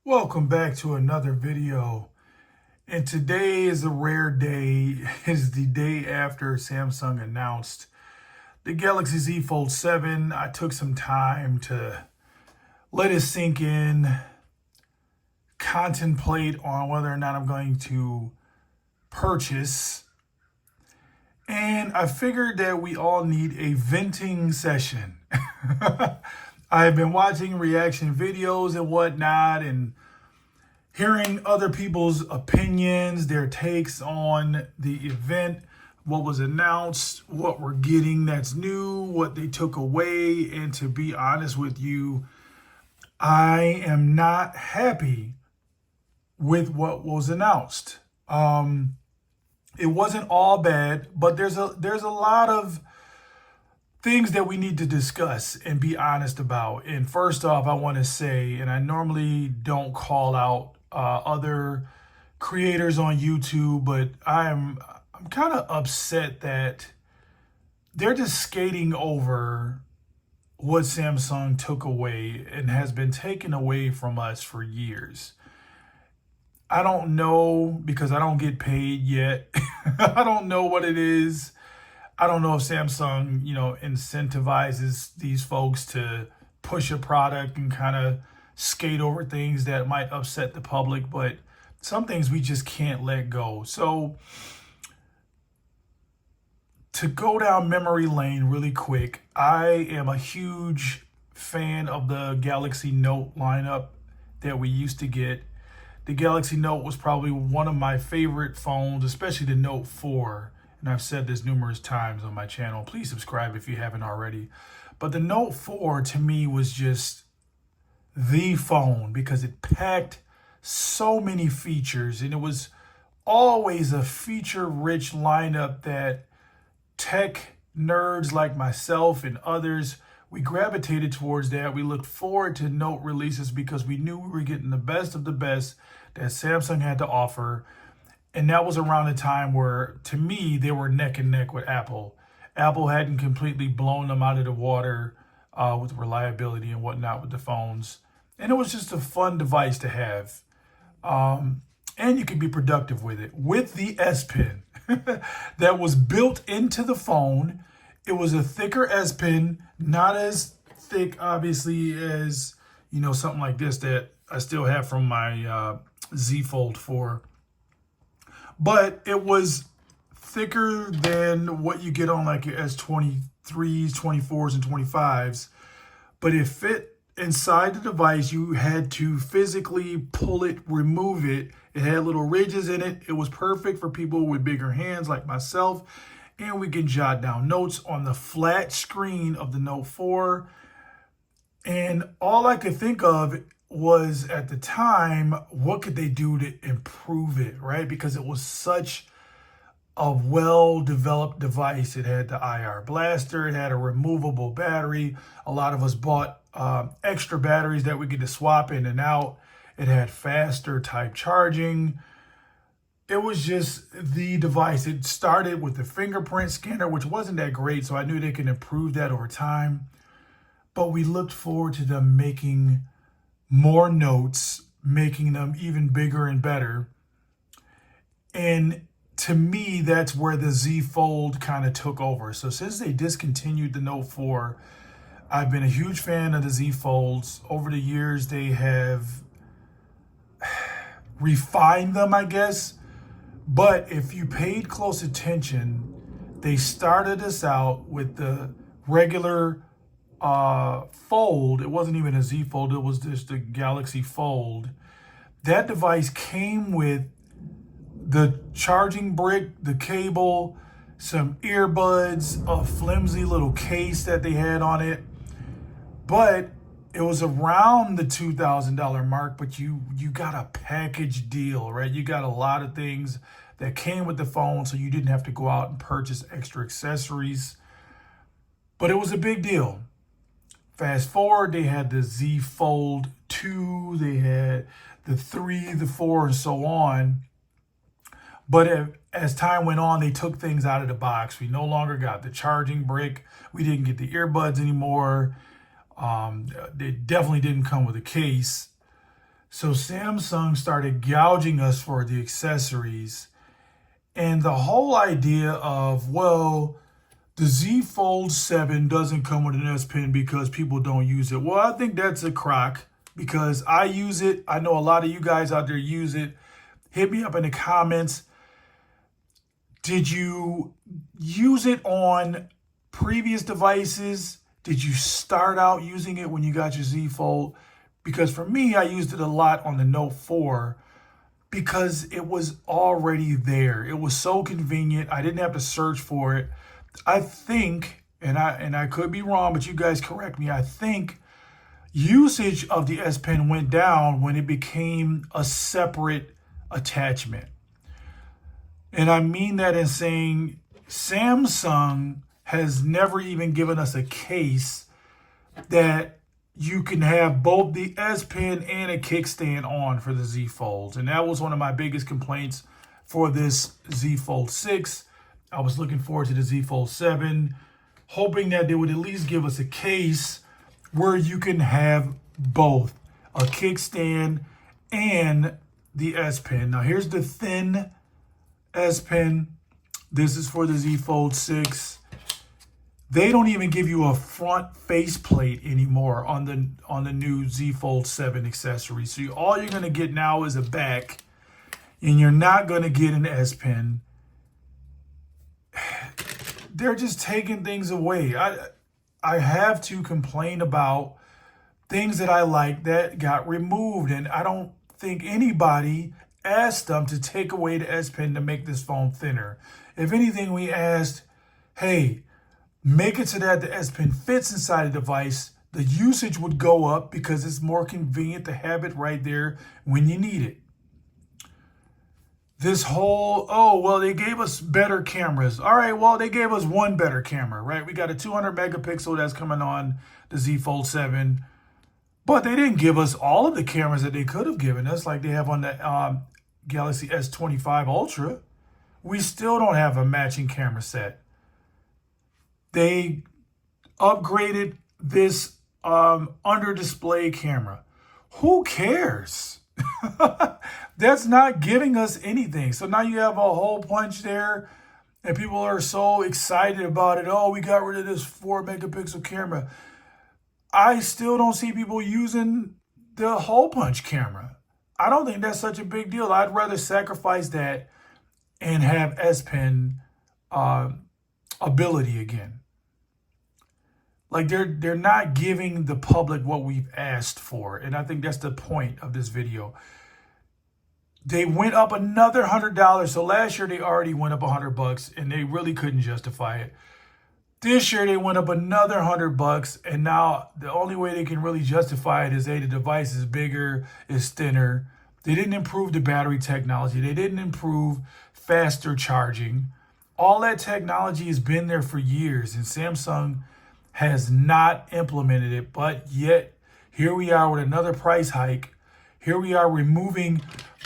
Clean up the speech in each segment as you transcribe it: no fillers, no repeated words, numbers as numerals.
Welcome back to another video. And today is a rare day. It's the day after Samsung announced the Galaxy Z Fold 7. I took some time to let it sink in, contemplate on whether or not I'm going to purchase. And I figured that we all need a venting session. I've been watching reaction videos and whatnot and hearing other people's opinions, their takes on the event, what was announced, what we're getting that's new, what they took away. And to be honest with you, I am not happy with what was announced. It wasn't all bad, but there's a lot of things that we need to discuss and be honest about. And first off, I want to say, and I normally don't call out other creators on YouTube, but I'm kind of upset that they're just skating over what Samsung took away and has been taken away from us for years. I don't know because I don't get paid yet. I don't know what it is. I don't know if Samsung, incentivizes these folks to push a product and kind of skate over things that might upset the public, but some things we just can't let go. So to go down memory lane really quick, I am a huge fan of the Galaxy Note lineup that we used to get. The Galaxy Note was probably one of my favorite phones, especially the Note 4. And I've said this numerous times on my channel. Please subscribe if you haven't already. But the Note 4 to me was just the phone because it packed so many features, and it was always a feature-rich lineup that tech nerds like myself and others, we gravitated towards that. We looked forward to Note releases because we knew we were getting the best of the best that Samsung had to offer. And that was around a time where, to me, they were neck and neck with Apple. Apple hadn't completely blown them out of the water with reliability and whatnot with the phones. And it was just a fun device to have. And you could be productive with it. With the S Pen that was built into the phone. It was a thicker S Pen, not as thick, obviously, as, something like this that I still have from my Z Fold 4. But it was thicker than what you get on like your S23s, 24s, and 25s. But it fit inside the device. You had to physically pull it, remove it. It had little ridges in it. It was perfect for people with bigger hands like myself. And we can jot down notes on the flat screen of the Note 4. And all I could think of was, at the time, what could they do to improve it, right? Because it was such a well-developed device. It had the IR blaster. It had a removable battery. A lot of us bought extra batteries that we get to swap in and out. It had faster type charging. It was just the device. It started with the fingerprint scanner, which wasn't that great, so I knew they could improve that over time. But we looked forward to them making more notes, making them even bigger and better. And to me, that's where the Z Fold kind of took over. So since they discontinued the Note 4, I've been a huge fan of the Z Folds. Over the years, they have refined them, I guess. But if you paid close attention, they started us out with the regular Fold. It wasn't even a Z Fold. It was just a Galaxy Fold. That device came with the charging brick, the cable, some earbuds, a flimsy little case that they had on it. But it was around the $2,000 mark, but you got a package deal, right? You got a lot of things that came with the phone, so you didn't have to go out and purchase extra accessories. But it was a big deal. Fast forward, they had the Z Fold 2, they had the 3, the 4, and so on. But as time went on, they took things out of the box. We no longer got the charging brick. We didn't get the earbuds anymore. They definitely didn't come with a case. So Samsung started gouging us for the accessories. And the whole idea of, well, the Z Fold 7 doesn't come with an S Pen because people don't use it. Well, I think that's a crock because I use it. I know a lot of you guys out there use it. Hit me up in the comments. Did you use it on previous devices? Did you start out using it when you got your Z Fold? Because for me, I used it a lot on the Note 4 because it was already there. It was so convenient. I didn't have to search for it. I think, and I could be wrong, but you guys correct me. I think usage of the S Pen went down when it became a separate attachment. And I mean that in saying Samsung has never even given us a case that you can have both the S Pen and a kickstand on for the Z Folds. And that was one of my biggest complaints for this Z Fold 6. I was looking forward to the Z Fold 7, hoping that they would at least give us a case where you can have both a kickstand and the S Pen. Now here's the thin S Pen. This is for the Z Fold 6. They don't even give you a front faceplate anymore on the new Z Fold 7 accessory. So all you're going to get now is a back, and you're not going to get an S Pen. They're just taking things away. I have to complain about things that I like that got removed, and I don't think anybody asked them to take away the S Pen to make this phone thinner. If anything, we asked, hey, make it so that the S Pen fits inside the device. The usage would go up because it's more convenient to have it right there when you need it. This whole, oh, well, they gave us better cameras. All right, well, they gave us one better camera, right? We got a 200 megapixel that's coming on the Z Fold 7. But they didn't give us all of the cameras that they could have given us, like they have on the Galaxy S25 Ultra. We still don't have a matching camera set. They upgraded this under display camera. Who cares? That's not giving us anything. So now you have a hole punch there and people are so excited about it. Oh, we got rid of this 4 megapixel camera. I still don't see people using the hole punch camera. I don't think that's such a big deal. I'd rather sacrifice that and have S Pen ability again. Like they're not giving the public what we've asked for. And I think that's the point of this video. They went up another $100. So last year they already went up $100 and they really couldn't justify it. This year they went up another $100 and now the only way they can really justify it is, hey, the device is bigger, is thinner. They didn't improve the battery technology. They didn't improve faster charging. All that technology has been there for years and Samsung has not implemented it, but yet here we are with another price hike. Here we are removing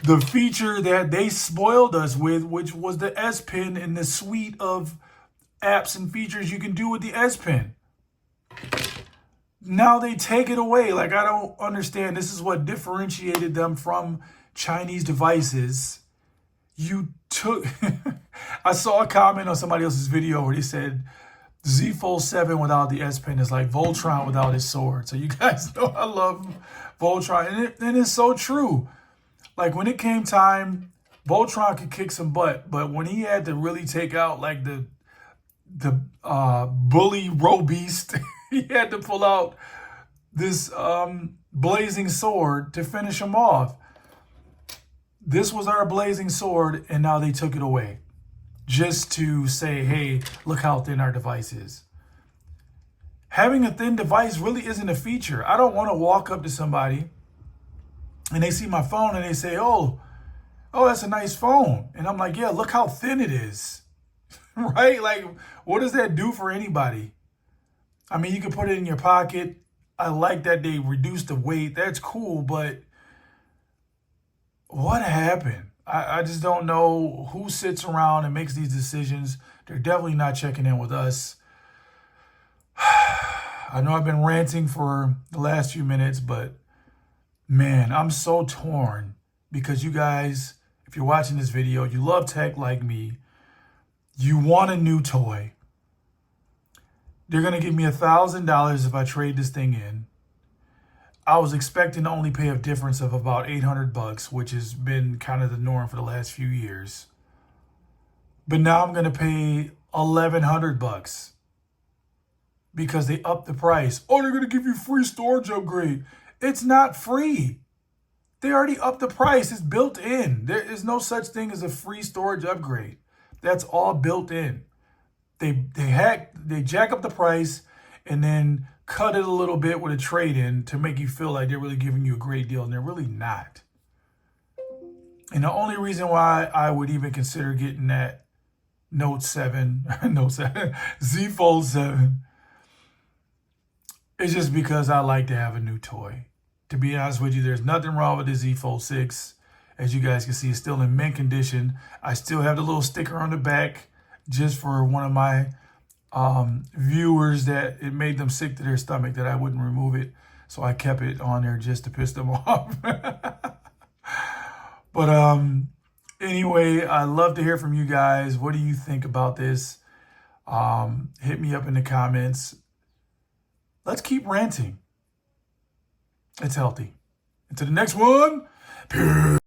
the feature that they spoiled us with, which was the S Pen and the suite of apps and features you can do with the S Pen. Now they take it away. Like, I don't understand. This is what differentiated them from Chinese devices. You took, I saw a comment on somebody else's video where they said, Z Fold 7 without the S Pen is like Voltron without his sword. So you guys know I love Voltron. And it's so true. Like when it came time, Voltron could kick some butt. But when he had to really take out like the bully Robeast, he had to pull out this blazing sword to finish him off. This was our blazing sword and now they took it away. Just to say, hey, look how thin our device is. Having a thin device really isn't a feature. I don't want to walk up to somebody and they see my phone and they say, oh, that's a nice phone. And I'm like, yeah, look how thin it is. Right? Like, what does that do for anybody? I mean, you can put it in your pocket. I like that they reduced the weight. That's cool, but what happened? I just don't know who sits around and makes these decisions. They're definitely not checking in with us. I know I've been ranting for the last few minutes, but Man, I'm so torn because you guys, if you're watching this video, you love tech like me, you want a new toy. They're going to give me $1,000 if I trade this thing in. I was expecting to only pay a difference of about 800 bucks, which has been kind of the norm for the last few years. But now I'm going to pay 1,100 bucks because they upped the price. Oh, they're going to give you free storage upgrade. It's not free. They already upped the price. It's built in. There is no such thing as a free storage upgrade. That's all built in. They jack up the price and then cut it a little bit with a trade-in to make you feel like they're really giving you a great deal, and they're really not. And the only reason why I would even consider getting that Note 7, Z Fold 7, is just because I like to have a new toy. To be honest with you, there's nothing wrong with the Z Fold 6. As you guys can see, it's still in mint condition. I still have the little sticker on the back just for one of my viewers that it made them sick to their stomach that I wouldn't remove it. So I kept it on there just to piss them off. But anyway, I'd love to hear from you guys. What do you think about this? Hit me up in the comments. Let's keep ranting. It's healthy. Until the next one, peace.